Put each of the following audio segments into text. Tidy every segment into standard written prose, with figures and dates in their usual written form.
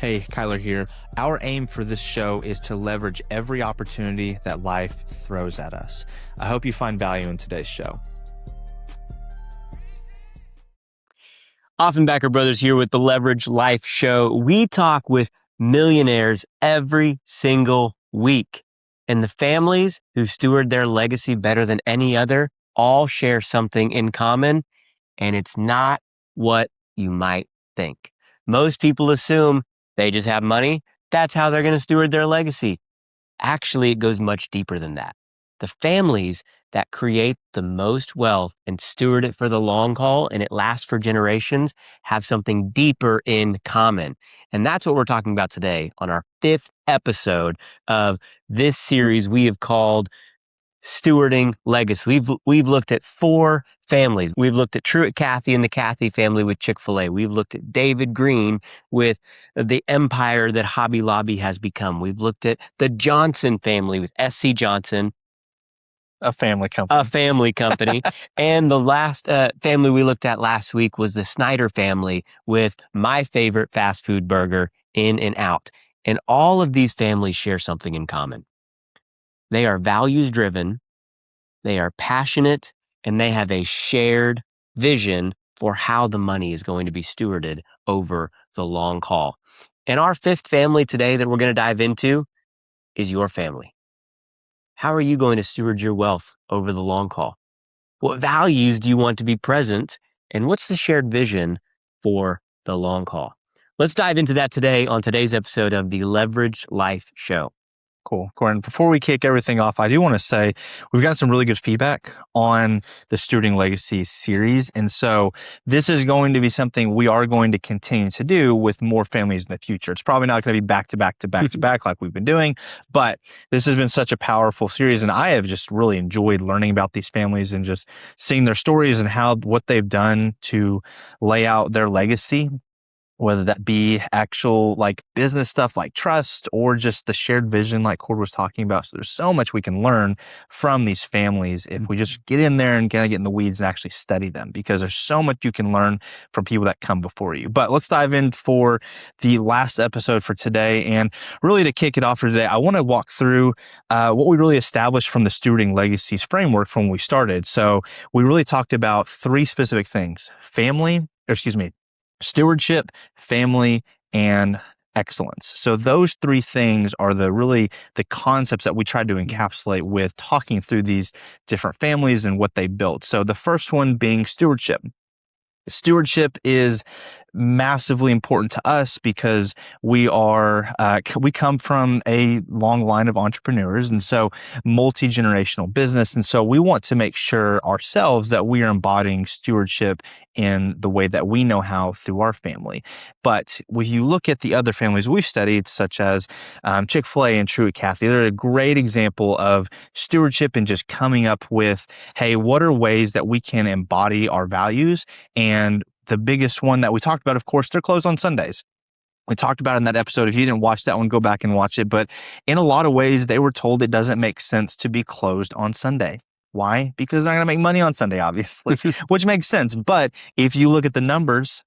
Hey, Kyler here. Our aim for this show is to leverage every opportunity that life throws at us. I hope you find value in today's show. Offenbacher Brothers here with the Leverage Life Show. We talk with millionaires every single week. And the families who steward their legacy better than any other all share something in common, and it's not what you might think. Most people assume they just have money. That's how they're going to steward their legacy. Actually, it goes much deeper than that. The families that create the most wealth and steward it for the long haul and it lasts for generations have something deeper in common. And that's what we're talking about today on our 5th episode of this series we have called Stewarding Legacy. We've looked at 4 families. We've looked at Truett Cathy and the Cathy family with Chick-fil-A. We've looked at David Green with the empire that Hobby Lobby has become. We've looked at the Johnson family with SC Johnson, A family company. And the last family we looked at last week was the Snyder family with my favorite fast food burger, In-N-Out. And all of these families share something in common. They are values driven, they are passionate, and they have a shared vision for how the money is going to be stewarded over the long haul. And our 5th family today that we're going to dive into is your family. How are you going to steward your wealth over the long haul? What values do you want to be present? And what's the shared vision for the long haul? Let's dive into that today on today's episode of the Leverage Life Show. Cool. Gordon, before we kick everything off, I do want to say we've gotten some really good feedback on the Stewarding Legacy series. And so this is going to be something we are going to continue to do with more families in the future. It's probably not going to be back to back to back to back like we've been doing, but this has been such a powerful series. And I have just really enjoyed learning about these families and just seeing their stories and what they've done to lay out their legacy, whether that be actual like business stuff like trust or just the shared vision like Cord was talking about. So there's so much we can learn from these families if we just get in there and kind of get in the weeds and actually study them, because there's so much you can learn from people that come before you. But let's dive in for the last episode for today. And really to kick it off for today, I want to walk through what we really established from the Stewarding Legacies framework from when we started. So we really talked about 3 specific things: stewardship, family, and excellence. So those 3 things are the concepts that we tried to encapsulate with talking through these different families and what they built. So the first one being stewardship. Stewardship is massively important to us because we come from a long line of entrepreneurs, and so multi-generational business. And so we want to make sure ourselves that we are embodying stewardship in the way that we know how through our family. But when you look at the other families we've studied, such as Chick-fil-A and Truett Cathy, they're a great example of stewardship and just coming up with, hey, what are ways that we can embody our values? And the biggest one that we talked about, of course, they're closed on Sundays. We talked about it in that episode. If you didn't watch that one, go back and watch it. But in a lot of ways, they were told it doesn't make sense to be closed on Sunday. Why? Because they're not going to make money on Sunday, obviously, which makes sense. But if you look at the numbers,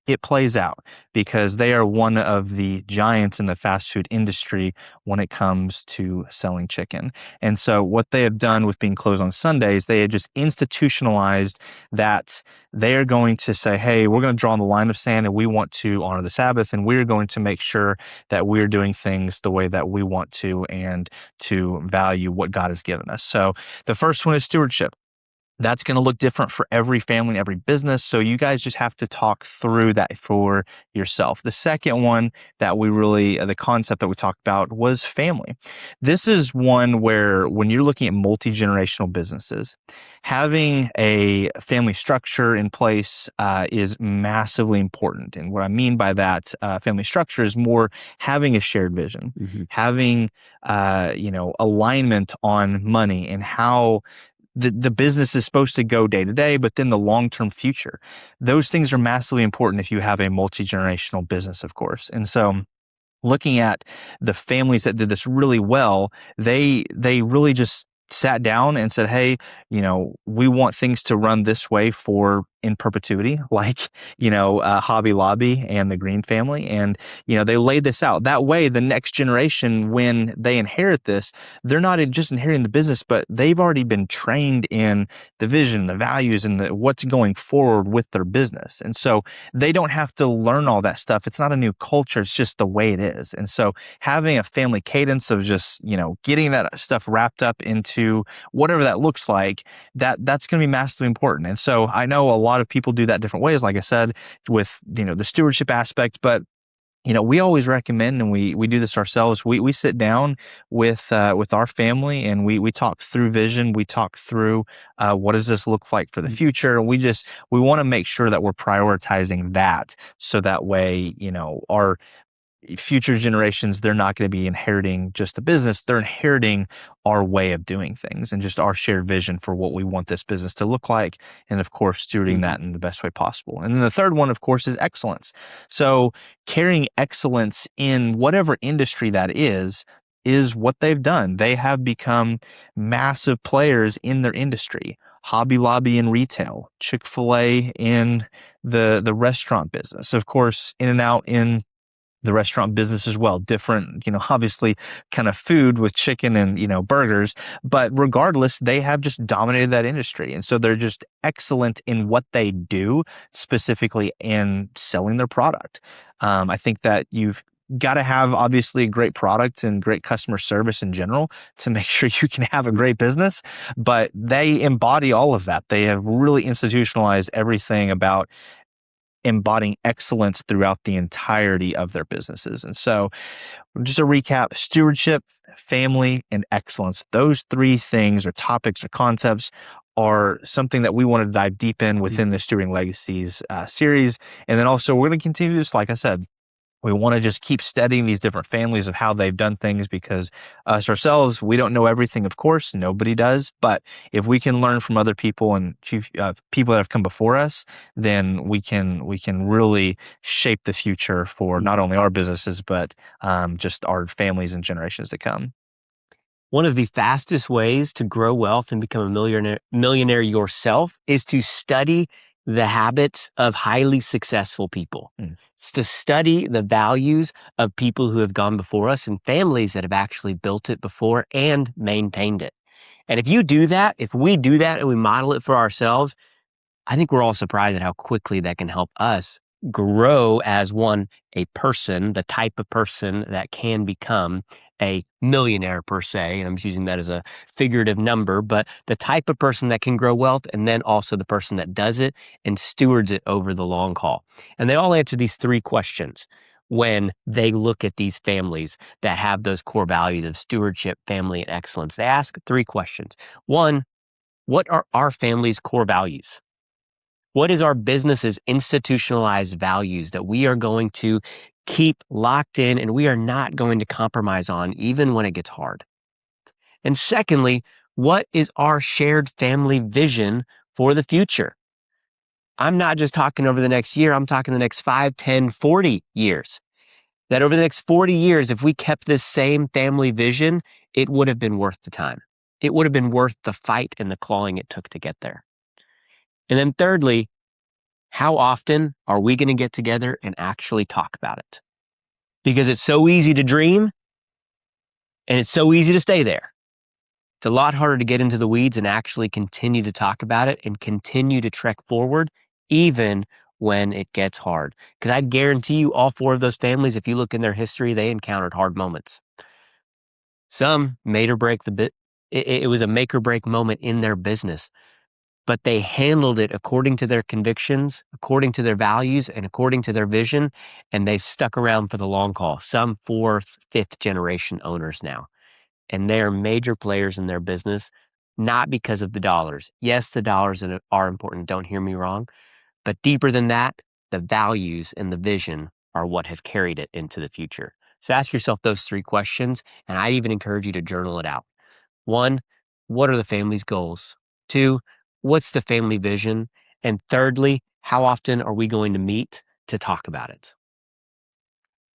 it plays out because they are one of the giants in the fast food industry when it comes to selling chicken. And so what they have done with being closed on Sundays, they have just institutionalized that they are going to say, hey, we're going to draw on the line of sand and we want to honor the Sabbath, and we're going to make sure that we're doing things the way that we want to and to value what God has given us. So the first one is stewardship. That's going to look different for every family and every business. So you guys just have to talk through that for yourself. The second one that the concept that we talked about was family. This is one where when you're looking at multi-generational businesses, having a family structure in place is massively important. And what I mean by that family structure is more having a shared vision, having, alignment on money and how the business is supposed to go day to day, but then the long-term future. Those things are massively important if you have a multi-generational business, of course. And so looking at the families that did this really well, they really just sat down and said, hey, we want things to run this way for in perpetuity, like, Hobby Lobby and the Green family. And, they laid this out. That way, the next generation, when they inherit this, they're not just inheriting the business, but they've already been trained in the vision, the values, and what's going forward with their business. And so they don't have to learn all that stuff. It's not a new culture. It's just the way it is. And so having a family cadence of just, getting that stuff wrapped up into whatever that looks like, that's going to be massively important. And so I know a lot of people do that different ways, like I said, with, the stewardship aspect, but we always recommend, and we do this ourselves. We sit down with our family, and we talk through vision. We talk through what does this look like for the future. And we want to make sure that we're prioritizing that, so that way, our future generations, they're not going to be inheriting just the business. They're inheriting our way of doing things and just our shared vision for what we want this business to look like. And of course, stewarding that in the best way possible. And then the third one, of course, is excellence. So carrying excellence in whatever industry that is what they've done. They have become massive players in their industry. Hobby Lobby in retail, Chick-fil-A in the restaurant business, of course, In-N-Out in the restaurant business as well. Different, obviously kind of food with chicken and, burgers, but regardless, they have just dominated that industry. And so they're just excellent in what they do, specifically in selling their product. I think that you've got to have obviously a great product and great customer service in general to make sure you can have a great business, but they embody all of that. They have really institutionalized everything about embodying excellence throughout the entirety of their businesses. And so, just a recap: stewardship, family, and excellence. Those three things or topics or concepts are something that we want to dive deep in within the Stewarding Legacies series. And then also, we're going to continue this, like I said, we want to just keep studying these different families of how they've done things, because us ourselves, we don't know everything, of course, nobody does. But if we can learn from other people and people that have come before us, then we can really shape the future for not only our businesses, but just our families and generations to come. One of the fastest ways to grow wealth and become a millionaire yourself is to study the habits of highly successful people. It's to study the values of people who have gone before us and families that have actually built it before and maintained it. And if you do that, if we do that and we model it for ourselves, I think we're all surprised at how quickly that can help us grow as a person, the type of person that can become a millionaire per se. And I'm just using that as a figurative number, but the type of person that can grow wealth, and then also the person that does it and stewards it over the long haul. And they all answer these three questions when they look at these families that have those core values of stewardship, family, and excellence. They ask three questions. One, what are our family's core values? What is our business's institutionalized values that we are going to keep locked in and we are not going to compromise on even when it gets hard? And secondly, what is our shared family vision for the future? I'm not just talking over the next year, I'm talking the next 5, 10, 40 years. That over the next 40 years, if we kept this same family vision, it would have been worth the time. It would have been worth the fight and the clawing it took to get there. And then thirdly, how often are we going to get together and actually talk about it? Because it's so easy to dream and it's so easy to stay there. It's a lot harder to get into the weeds and actually continue to talk about it and continue to trek forward, even when it gets hard. Because I guarantee you, all four of those families, if you look in their history, they encountered hard moments. Some made or break the bit. It was a make or break moment in their business, but they handled it according to their convictions, according to their values, and according to their vision, and they've stuck around for the long haul. Some fourth, fifth generation owners now, and they are major players in their business, not because of the dollars. Yes, the dollars are important, don't hear me wrong, but deeper than that, the values and the vision are what have carried it into the future. So ask yourself those three questions, and I even encourage you to journal it out. One, what are the family's goals? Two, what's the family vision? And thirdly, how often are we going to meet to talk about it?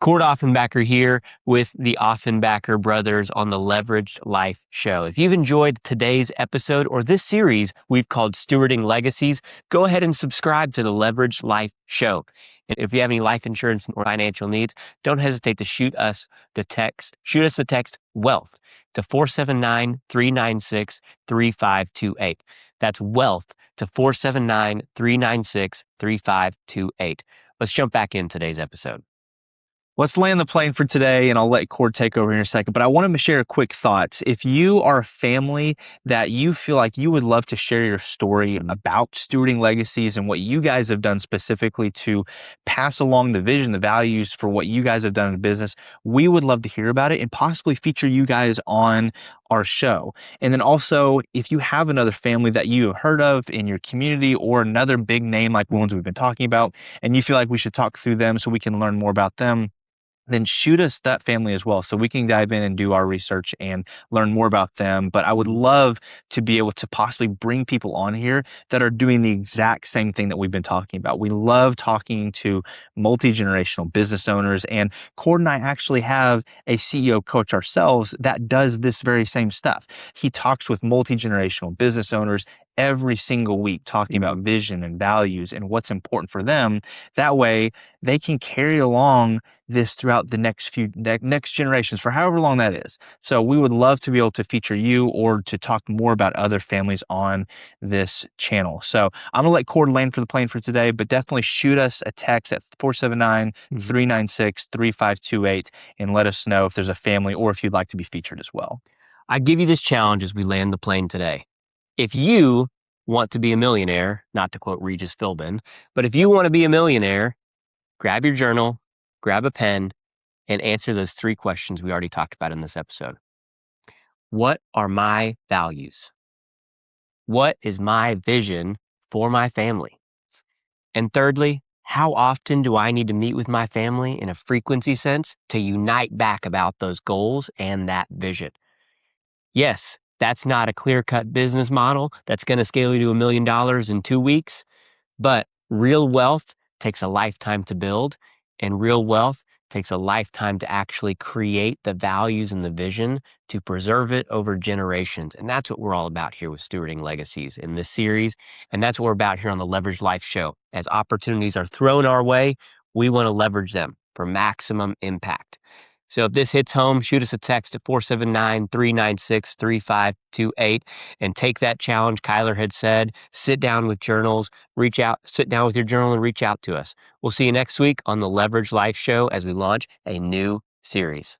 Cord Offenbacher here with the Offenbacher brothers on the Leveraged Life Show. If you've enjoyed today's episode or this series we've called Stewarding Legacies, go ahead and subscribe to the Leveraged Life Show. And if you have any life insurance or financial needs, don't hesitate to shoot us the text WEALTH to 479-396-3528. That's WEALTH to 479-396-3528. Let's jump back in today's episode. Let's land the plane for today, and I'll let Cord take over in a second. But I want to share a quick thought. If you are a family that you feel like you would love to share your story about stewarding legacies and what you guys have done specifically to pass along the vision, the values for what you guys have done in business, we would love to hear about it and possibly feature you guys on our show. And then also, if you have another family that you have heard of in your community or another big name like the ones we've been talking about, and you feel like we should talk through them so we can learn more about them, then shoot us that family as well so we can dive in and do our research and learn more about them. But I would love to be able to possibly bring people on here that are doing the exact same thing that we've been talking about. We love talking to multi-generational business owners, and Cord and I actually have a CEO coach ourselves that does this very same stuff. He talks with multi-generational business owners every single week, talking about vision and values and what's important for them. That way they can carry along this throughout the next generations for however long that is. So we would love to be able to feature you or to talk more about other families on this channel. So I'm gonna let Cord land for the plane for today, but definitely shoot us a text at 479-396-3528 and let us know if there's a family or if you'd like to be featured as well. I give you this challenge as we land the plane today. If you want to be a millionaire, not to quote Regis Philbin, but if you want to be a millionaire, grab your journal, grab a pen, and answer those 3 questions we already talked about in this episode. What are my values? What is my vision for my family? And thirdly, how often do I need to meet with my family in a frequency sense to unite back about those goals and that vision? Yes, that's not a clear-cut business model that's going to scale you to $1 million in 2 weeks, but real wealth takes a lifetime to build, and real wealth takes a lifetime to actually create the values and the vision to preserve it over generations. And that's what we're all about here with Stewarding Legacies in this series. And that's what we're about here on the Leveraged Life Show. As opportunities are thrown our way, we want to leverage them for maximum impact. So if this hits home, shoot us a text at 479-396-3528 and take that challenge Kyler had said. Sit down with journals, sit down with your journal and reach out to us. We'll see you next week on the Leverage Life Show as we launch a new series.